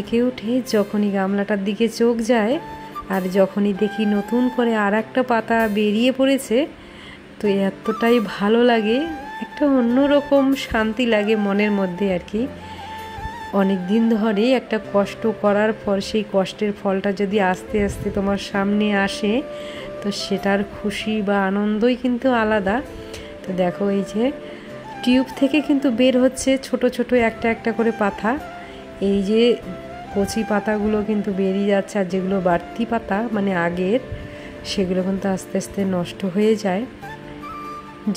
জেগে উঠে যখনই গামলাটার দিকে চোখ যায় আর যখনই দেখি নতুন করে আর একটা পাতা বেরিয়ে পড়েছে, তো এতটাই ভালো লাগে, একটা অন্যরকম শান্তি লাগে মনের মধ্যে আর কি। অনেক দিন ধরে একটা কষ্ট করার পর সেই কষ্টের ফলটা যদি আস্তে আস্তে তোমার সামনে আসে, তো সেটার খুশি বা আনন্দই কিন্তু আলাদা। তো দেখো এই যে টিউব থেকে কিন্তু বের হচ্ছে ছোট ছোট একটা একটা করে পাতা। এই যে কচি পাতাগুলো কিন্তু বেরিয়ে যাচ্ছে, আর যেগুলো বাড়তি পাতা মানে আগের, সেগুলো কিন্তু আস্তে আস্তে নষ্ট হয়ে যায়।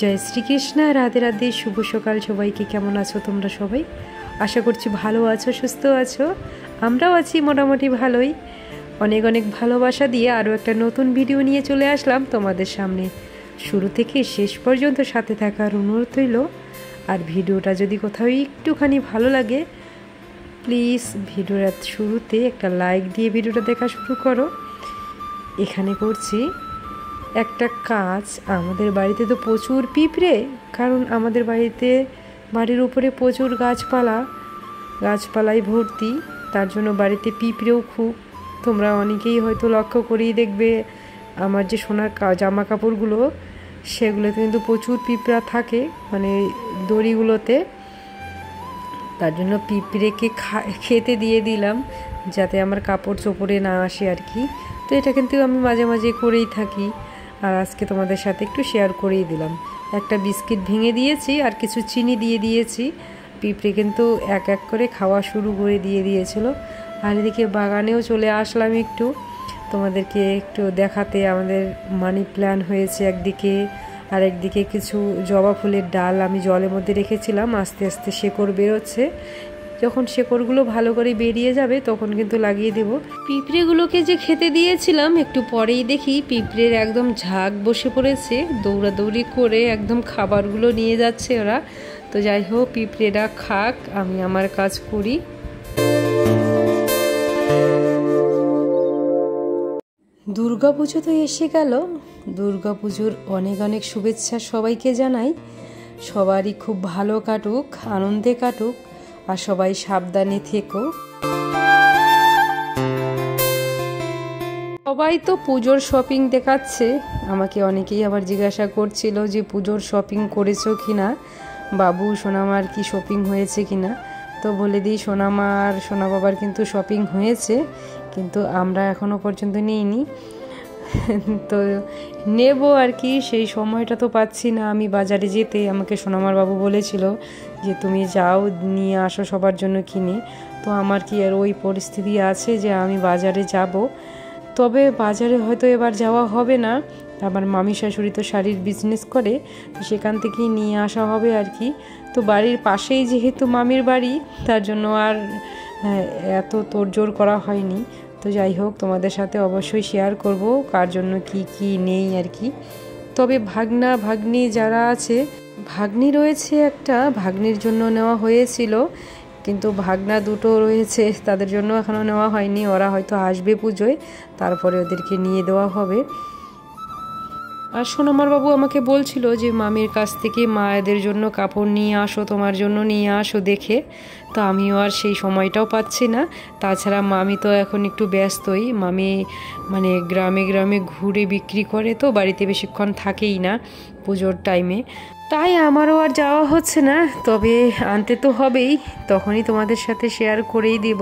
জয় শ্রীকৃষ্ণ, রাধে রাধে, শুভ সকাল সবাইকে। কেমন আছো তোমরা সবাই? আশা করছি ভালো আছো, সুস্থ আছো। আমরাও আছি মোটামুটি ভালোই। অনেক অনেক ভালোবাসা দিয়ে আরও একটা নতুন ভিডিও নিয়ে চলে আসলাম তোমাদের সামনে। শুরু থেকে শেষ পর্যন্ত সাথে থাকার অনুরোধ রইল। আর ভিডিওটা যদি কোথাও একটুখানি ভালো লাগে, প্লিজ ভিডিওর শুরুতে একটা লাইক দিয়ে ভিডিওটা দেখা শুরু করো। এখানে করছি একটা কাজ। আমাদের বাড়িতে তো প্রচুর পিঁপড়ে, কারণ আমাদের বাড়ির উপরে প্রচুর গাছপালায় ভর্তি, তার জন্য বাড়িতে পিঁপড়েও খুব। তোমরা অনেকেই হয়তো লক্ষ্য করেই দেখবে আমার যে সোনার জামা কাপড়গুলো, সেগুলোতে কিন্তু প্রচুর পিঁপড়া থাকে, মানে দড়িগুলোতে। তার জন্য পিঁপড়েকে খেতে দিয়ে দিলাম, যাতে আমার কাপড় চোপড়ে না আসে আর কি। তো এটা কিন্তু আমি মাঝে মাঝে করেই থাকি, আর আজকে তোমাদের সাথে একটু শেয়ার করেই দিলাম। একটা বিস্কিট ভেঙে দিয়েছি আর কিছু চিনি দিয়ে দিয়েছি। পিঁপড়ে কিন্তু এক এক করে খাওয়া শুরু করে দিয়েছিল। আর এদিকে বাগানেও চলে আসলাম একটু তোমাদেরকে একটু দেখাতে। আমাদের মানি প্ল্যান্ট হয়েছে একদিকে, আর একদিকে কিছু জবা ফুলের ডাল আমি জলের মধ্যে রেখেছিলাম, আস্তে আস্তে শেকড় বেরোচ্ছে। যখন শেকড়গুলো ভালো করে বেরিয়ে যাবে তখন কিন্তু লাগিয়ে দেব। পিঁপড়েগুলোকে যে খেতে দিয়েছিলাম, একটু পরেই দেখি পিঁপড়ের একদম ঝাঁক বসে পড়েছে, দৌড়াদৌড়ি করে একদম খাবারগুলো নিয়ে যাচ্ছে ওরা। তো যাই হোক, পিঁপড়েরা খাক, আমি আমার কাজ করি। দুর্গাপুজো তো এসে গেল। দুর্গাপুজোর অনেক অনেক শুভেচ্ছা সবাইকে জানাই। সবারই খুব ভালো কাটুক, আনন্দে কাটুক, আর সবাই সাবধানে থেকো। সবাই তো পুজোর শপিং দেখাচ্ছে। আমাকে অনেকেই আবার জিজ্ঞাসা করছিল যে পুজোর শপিং করেছো কিনা, বাবু সোনামার কি শপিং হয়েছে কিনা। তো বলে দিই, সোনামার সোনা বাবার কিন্তু শপিং হয়েছে, কিন্তু আমরা এখনও পর্যন্ত নিইনি। তো নেব আর কি, সেই সময়টা তো পাচ্ছি না আমি বাজারে যেতে। আমাকে সোনামার বাবু বলেছিল যে তুমি যাও, নিয়ে আসো সবার জন্য কিনে। তো আমার কি আর ওই পরিস্থিতি আছে যে আমি বাজারে যাব? তবে বাজারে হয়তো এবার যাওয়া হবে না। আমার মামি শাশুড়ি তো শাড়ির বিজনেস করে, তো সেখান থেকেই নিয়ে আসা হবে আর কি। তো বাড়ির পাশেই যেহেতু মামির বাড়ি, তার জন্য আর এত তোড়জোড় করা হয়নি। তো যাই হোক, তোমাদের সাথে অবশ্যই শেয়ার করব কার জন্য কি কি নেই আর কি। তবে ভাগনা ভাগ্নি যারা আছে, ভাগ্নি রয়েছে একটা, ভাগ্নির জন্য নেওয়া হয়েছিল, কিন্তু ভাগনা দুটো রয়েছে, তাদের জন্য এখনও নেওয়া হয়নি। ওরা হয়তো আসবে পুজোয়, তারপরে ওদেরকে নিয়ে দেওয়া হবে। আর সোনামার বাবু আমাকে বলছিল যে মামির কাছ থেকে মায়েদের জন্য কাপড় নিয়ে আসো, তোমার জন্য নিয়ে আসো দেখে। তো আমিও আর সেই সময়টাও পাচ্ছি না। তাছাড়া মামি তো এখন একটু ব্যস্তই। মামি মানে গ্রামে গ্রামে ঘুরে বিক্রি করে, তো বাড়িতে বেশিক্ষণ থাকেই না পুজোর টাইমে। তাই আমারও আর যাওয়া হচ্ছে না। তবে আনতে তো হবেই, তখনই তোমাদের সাথে শেয়ার করেই দেব।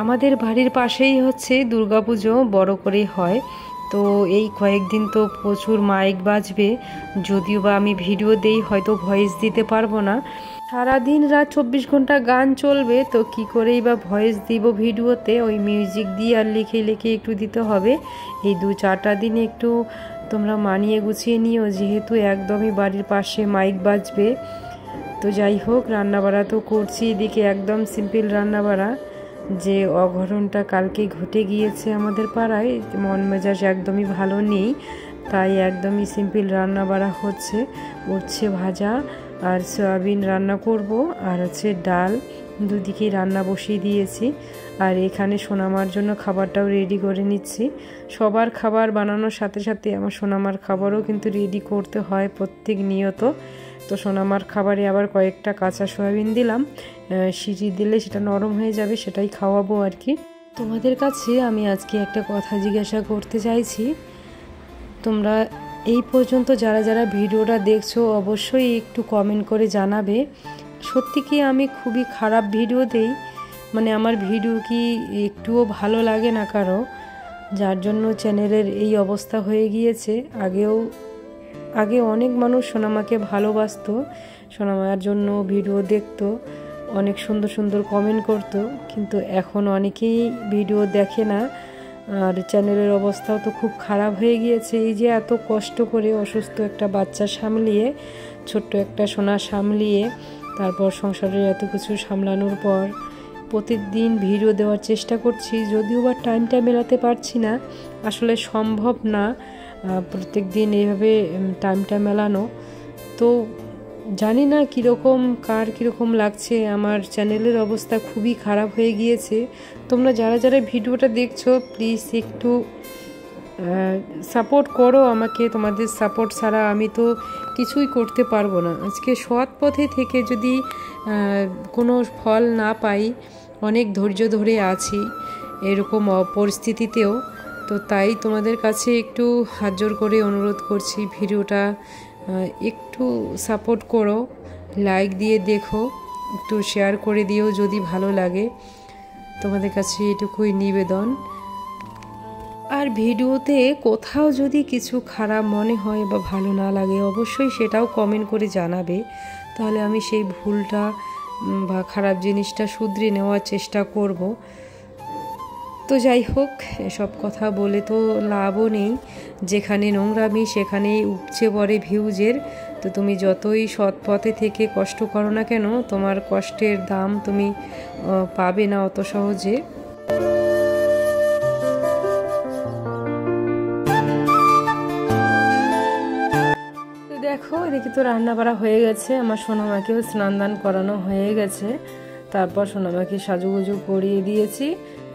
আমাদের বাড়ির পাশেই হচ্ছে দুর্গাপুজো, বড় করে হয়। তো এই কয়েকদিন তো প্রচুর মাইক বাজবে, যদিও বা আমি ভিডিও দেই, হয়তো ভয়েস দিতে পারবো না। সারাদিন রাত 24 ঘন্টা গান চলবে, তো কি করেই বা ভয়েস দিব ভিডিওতে? ওই মিউজিক দিয়ে আর লিখে লিখে একটু দিতে হবে। এই 2-4টা দিন একটু তোমরা মানিয়ে গুছিয়ে নিও, যেহেতু একদমই বাড়ির পাশে মাইক বাজবে। তো যাই হোক, রান্নাবাড়া তো করছি এদিকে, একদম সিম্পল রান্নাবাড়া। যে অঘটনটা কালকে ঘটে গিয়েছে আমাদের পাড়ায়, মন মেজাজ একদমই ভালো নেই, তাই একদমই সিম্পল রান্না বাড়া হচ্ছে। উচ্ছে ভাজা আর সয়াবিন রান্না করব, আর হচ্ছে ডাল, দুদিকেই রান্না বসিয়ে দিয়েছি। আর এখানে সোনামার জন্য খাবারটাও রেডি করে নিচ্ছি। সবার খাবার বানানোর সাথে সাথে আমার সোনামার খাবারও কিন্তু রেডি করতে হয় প্রত্যেক নিয়ত, তো সোনামার খাবারে আবার কয়েকটা কাঁচা সয়াবিন দিলাম, সিটি দিলে সেটা নরম হয়ে যাবে, সেটাই খাওয়াবো আর কি। তোমাদের কাছে আমি আজকে একটা কথা জিজ্ঞাসা করতে চাইছি, তোমরা এই পর্যন্ত যারা যারা ভিডিওটা দেখছো অবশ্যই একটু কমেন্ট করে জানাবে, সত্যি কি আমি খুবই খারাপ ভিডিও দেই? মানে আমার ভিডিও কি একটুও ভালো লাগে না কারো, যার জন্য চ্যানেলের এই অবস্থা হয়ে গিয়েছে? আগে অনেক মানুষ সোনামাকে ভালোবাসতো, সোনামার জন্য ভিডিও দেখতো, অনেক সুন্দর সুন্দর কমেন্ট করতো, কিন্তু এখন অনেকেই ভিডিও দেখে না। আর চ্যানেলের অবস্থাও তো খুব খারাপ হয়ে গিয়েছে। এই যে এত কষ্ট করে অসুস্থ একটা বাচ্চা সামলিয়ে, ছোট্ট একটা সোনা সামলিয়ে, তারপর সংসারের এত কিছু সামলানোর পর প্রতিদিন ভিডিও দেওয়ার চেষ্টা করছি, যদিও বা টাইমটা মেলাতে পারছি না, আসলে সম্ভব না প্রত্যেক দিন এইভাবে টাইমটা মেলানো। তো জানি না কীরকম কার কীরকম লাগছে, আমার চ্যানেলের অবস্থা খুবই খারাপ হয়ে গিয়েছে। তোমরা যারা যারা ভিডিওটা দেখছো প্লিজ একটু সাপোর্ট করো আমাকে, তোমাদের সাপোর্ট ছাড়া আমি তো কিছুই করতে পারবো না। আজকে সৎ পথে থেকে যদি কোনো ফল না পাই, অনেক ধৈর্য ধরে আছি এরকম পরিস্থিতিতেও, তো তাই তোমাদের কাছে একটু হাত জোর করে অনুরোধ করছি, ভিডিওটা একটু সাপোর্ট করো, লাইক দিয়ে দেখো, একটু শেয়ার করে দিও যদি ভালো লাগে, তোমাদের কাছে এটুকুই নিবেদন। আর ভিডিওতে কোথাও যদি কিছু খারাপ মনে হয় বা ভালো না লাগে অবশ্যই সেটাও কমেন্ট করে জানাবে, তাহলে আমি সেই ভুলটা বা খারাপ জিনিসটা শুধরে নেওয়ার চেষ্টা করব। তো যাই হোক, এসব কথা বলে তো লাভও নেই, যেখানে নোংরামি সেখানেই উপচে পড়ে ভিউজের। তো তুমি যতই সৎ পথে থেকে কষ্ট করো না কেন, তোমার কষ্টের দাম তুমি পাবে না অত সহজে। দেখো এদিকে তো রান্না বাড়া হয়ে গেছে, আমার সোনামাকেও স্নান দান করানো হয়ে গেছে, তারপর সোনামাকে সাজুগুজু করিয়ে দিয়েছি,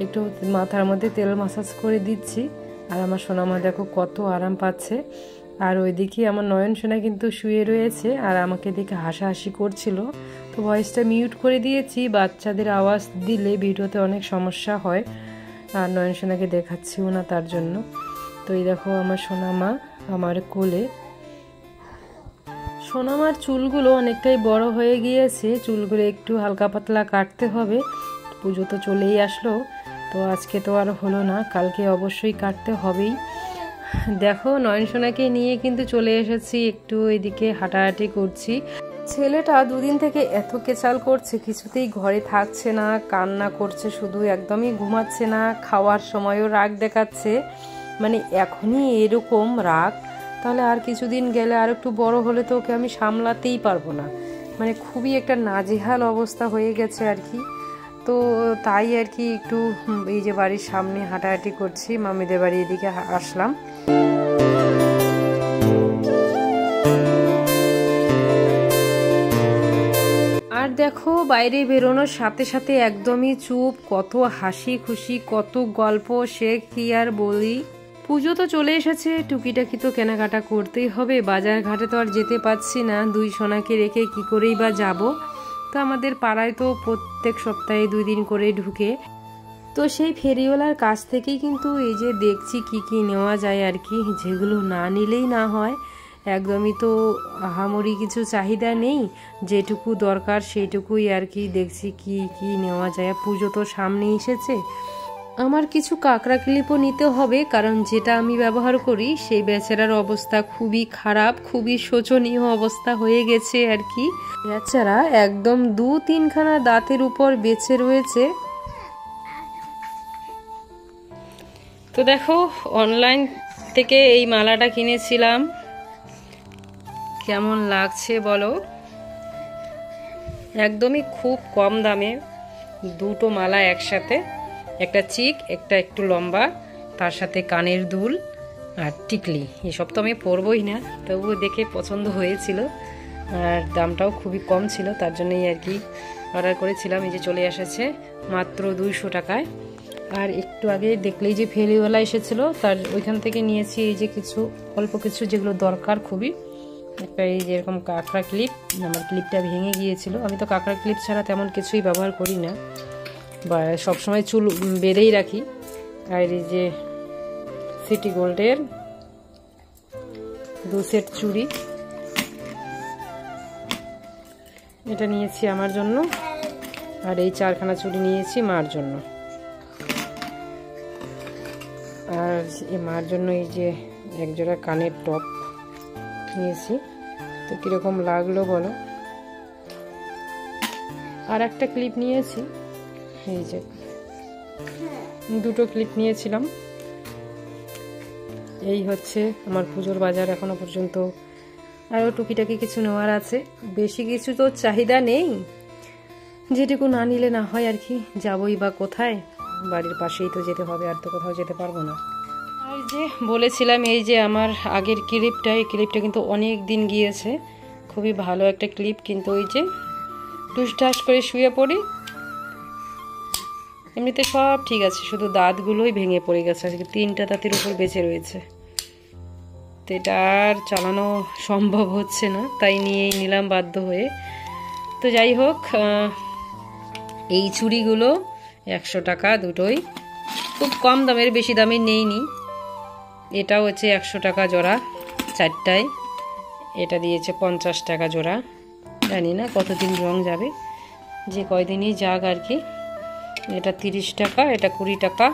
একটু মাথার মধ্যে তেল মাসাজ করে দিচ্ছি, আর আমার সোনামা দেখো কত আরাম পাচ্ছে। আর ওইদিকে আমার নয়ন সোনা কিন্তু শুয়ে রয়েছে আর আমাকে দেখে হাসাহাসি করছিল, তো ভয়েসটা মিউট করে দিয়েছি, বাচ্চাদের আওয়াজ দিলে ভিডিওতে অনেক সমস্যা হয়, আর নয়ন সোনাকে দেখাচ্ছিও না তার জন্য। তো এই দেখো আমার সোনামা আমার কোলে। সোনামার চুলগুলো অনেকটাই বড় হয়ে গিয়েছে, চুলগুলো একটু হালকা পাতলা কাটতে হবে, পুজো তো চলেই আসলো, তো আজকে তো আর হলো না, কালকে অবশ্যই কাটতে হবেই। দেখো নয়ন সোনাকে নিয়ে কিন্তু চলে এসেছি, একটু এদিকে হাঁটাহাঁটি করছি। ছেলেটা দুদিন থেকে এত কেচাল করছে, কিছুতেই ঘরে থাকছে না, কান্না করছে শুধু, একদমই ঘুমাচ্ছে না, খাওয়ার সময়ও রাগ দেখাচ্ছে, মানে এখনই এরকম রাগ, তাহলে আর কিছুদিন গেলে আর একটু বড় হলে তো ওকে আমি সামলাতেই পারবো না, মানে খুবই একটা নাজেহাল অবস্থা হয়ে গেছে আর কি। তো তাই আর কি একটু এই যে বাড়ির সামনে হাঁটাহাঁটি করছি, মামিদের বাড়ি এদিকে আসলাম। আর দেখো বাইরে বেরোনোর সাথে সাথে একদমই চুপ, কত হাসি খুশি, কত গল্প, সে কি আর বলি। পুজো তো চলে এসেছে, টুকিটাকি তো কেনাকাটা করতেই হবে, বাজার ঘাটে তো আর যেতে পারছি না, দুই সোনাকে রেখে কি করেই বা যাব। তো আমাদের পাড়ায় তো প্রত্যেক সপ্তাহে 2 দিন করে ঢুকে, তো সেই ফেরিওয়ালার কাছ থেকেই কিন্তু এই যে দেখছি কি কি নেওয়া যায় আর কি, যেগুলো না নিলেই না হয়, একদমই তো আহামরি কিছু চাহিদা নেই, যেটুকু দরকার সেইটুকুই আর কি দেখছি কি কি নেওয়া যায়। পুজো তো সামনে এসেছে, আমার কিছু কাঁকড়া ক্লিপও নিতে হবে, কারণ যেটা আমি ব্যবহার করি সেই বেচারার অবস্থা খুবই খারাপ, খুবই শোচনীয় অবস্থা হয়ে গেছে আর কি। বেচারা একদম 2-3 খানা দাঁতের উপর বেঁচে রয়েছে। তো দেখো অনলাইন থেকে এই মালাটা কিনেছিলাম, কেমন লাগছে বলো, একদমই খুব কম দামে, 2টো মালা একসাথে, একটা চিক, একটা একটু লম্বা, তার সাথে কানের দুল আর টিকলি, এসব তো আমি পরবই না, তবুও দেখে পছন্দ হয়েছিল, আর দামটাও খুবই কম ছিল, তার জন্যই আর কি অর্ডার করেছিলাম। এই যে চলে এসেছে মাত্র 200 টাকায়। আর একটু আগে দেখলেই যে ফেরিওয়ালা এসেছিল, তার ওইখান থেকে নিয়েছি এই যে কিছু অল্প কিছু যেগুলো দরকার খুবই, একটা এই যেরকম কাঁকড়া ক্লিপ, আমার ক্লিপটা ভেঙে গিয়েছিল। আমি তো কাঁকড়া ক্লিপ ছাড়া তেমন কিছুই ব্যবহার করি না, বা সবসময় চুল বেঁধেই রাখি। আর এই যে সিটি গোল্ডের 2 সেট চুড়ি, এটা নিয়েছি আমার জন্য। আর এই 4খানা চুড়ি নিয়েছি মার জন্য। আর এই মার জন্য এই যে একজোড়া কানের টপ নিয়েছি। তো কীরকম লাগলো বলো। আর একটা ক্লিপ নিয়েছি, এই যে 2টো ক্লিপ নিয়েছিলাম। এই হচ্ছে আমার পুজোর বাজার এখনো পর্যন্ত। আরও টুকিটাকি কিছু নেওয়ার আছে, বেশি কিছু তো চাহিদা নেই, যেটুকু না নিলে না হয় আর কি। যাবই বা কোথায়, বাড়ির পাশেই তো যেতে হবে, আর তো কোথাও যেতে পারবো না। আর যে বলেছিলাম এই যে আমার আগের ক্লিপটা, এই ক্লিপটা কিন্তু অনেক দিন গিয়েছে, খুবই ভালো একটা ক্লিপ। কিন্তু ওই যে টুসটাস করে শুয়ে পড়ি, এমনিতে সব ঠিক আছে, শুধু দাঁতগুলোই ভেঙে পড়ে গেছে। আজকে 3টা দাঁতের উপর বেঁচে রয়েছে, তো এটা আর চালানো সম্ভব হচ্ছে না, তাই নিয়েই নিলাম বাধ্য হয়ে। তো যাই হোক, এই চুড়িগুলো 100 টাকা দুটোই, খুব কম দামের, বেশি দামের নেইনি। এটাও হচ্ছে 100 টাকা জোড়া 4টায়, এটা দিয়েছে 50 টাকা জোড়া। জানি না কতদিন রং যাবে, যে কয়দিনই যাক আর কি। এটা 30 টাকা, এটা 20 টাকা,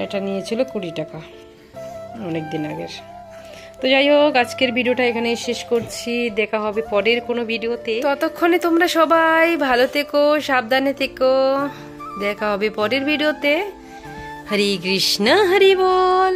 এটা নিয়েছিল 20 টাকা অনেক দিন আগের। তো যাই হোক, আজকের ভিডিওটা এখানেই শেষ করছি, দেখা হবে পরের কোনো ভিডিওতে। ততক্ষণে তোমরা সবাই ভালো থেকো, সাবধানে থেকো, দেখা হবে পরের ভিডিওতে। হরে কৃষ্ণ, হরি বল।